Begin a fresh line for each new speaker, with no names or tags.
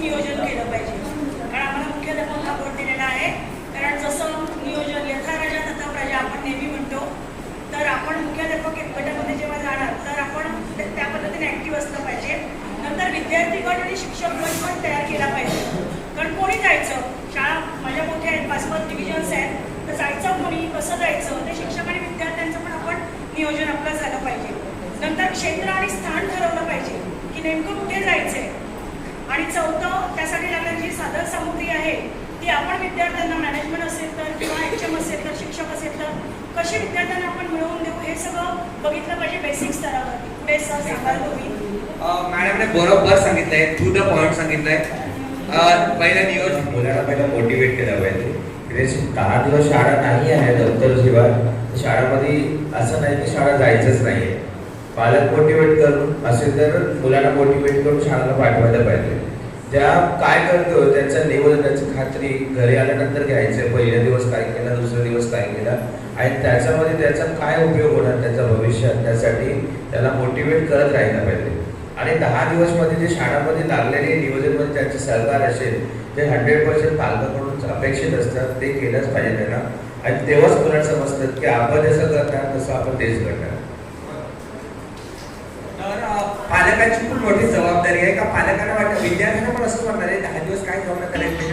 नियोजन केलं पाहिजे. कारण आम्हाला मुख्याध्यापक हा बोर्ड दिलेला आहे. कारण जसं नियोजन यथा राजा तथा प्रजा आपण नेहमी म्हणतो, तर आपण मुख्याध्यापक एक गटामध्ये जेव्हा जाणार तर आपण त्या पद्धतीने ॲक्टिव्ह असलं पाहिजे. नंतर विद्यार्थी गट आणि शिक्षक गट पण तयार केला पाहिजे. कारण कोणी जायचं, शाळा माझ्या मोठ्या आहेत, 5-5 डिव्हिजन्स आहेत, तर जायचं कोणी, कसं जायचं, ते शिक्षक आणि विद्यार्थ्यांचं पण आपण नियोजन आपलं झालं पाहिजे. नंतर क्षेत्र आणि स्थान ठरवलं पाहिजे की नेमकं कुठे जायचंय. आणि चौथं, त्यासाठी लागणारी जी साधन सामुग्री आहे ती आपण विद्यार्थ्यांना, मॅनेजमेंट असेल तर किंवा HM असेल तर, शिक्षक असेल तर कशी विद्यार्थ्यांना आपण मिळवून देऊ हे सगळं बघितलं पाहिजे बेसिक स्तरावरती. पुढे सर सांगाल तुम्ही.
मॅडमने बरोबर सांगितलंय, टू द पॉइंट सांगितलंय. पहिला नियोजन,
मुलांना पहिला मोटिवेट केलं पाहिजे. 10 दिवस शाळा नाही आहे दप्तर शिवाय, शाळेमध्ये असं नाही की शाळा जायचंच नाहीये. पालक मोटिवेट करून असेल तर मुलांना मोटिवेट करून शाळेला पाठवायला पाहिजे. त्या काय करतो त्याचं नियोजन, त्याची खात्री घरी आल्यानंतर घ्यायचं. पहिल्या दिवस काय केला, दुसऱ्या दिवस काय केला आणि त्याच्यामध्ये त्याचा काय उपयोग होणार त्याच्या भविष्यात, त्यासाठी त्याला मोटिवेट करत राहायला पाहिजे. आणि 10 दिवसमध्ये जे शाळामध्ये लागलेले नियोजनमध्ये त्यांचे सहकार असेल ते 100% पालकाकडून अपेक्षित असतात, ते केलंच पाहिजे त्यांना. आणि तेव्हाच मुलांना समजतात की आपण जसं करणार तसं आपण तेच करणार.
पालकांची खूप मोठी जबाबदारी आहे का पालकांना वाटतं, विद्यार्थ्यांना पण असं म्हणणार आहे 10 दिवस काय जमा करायचं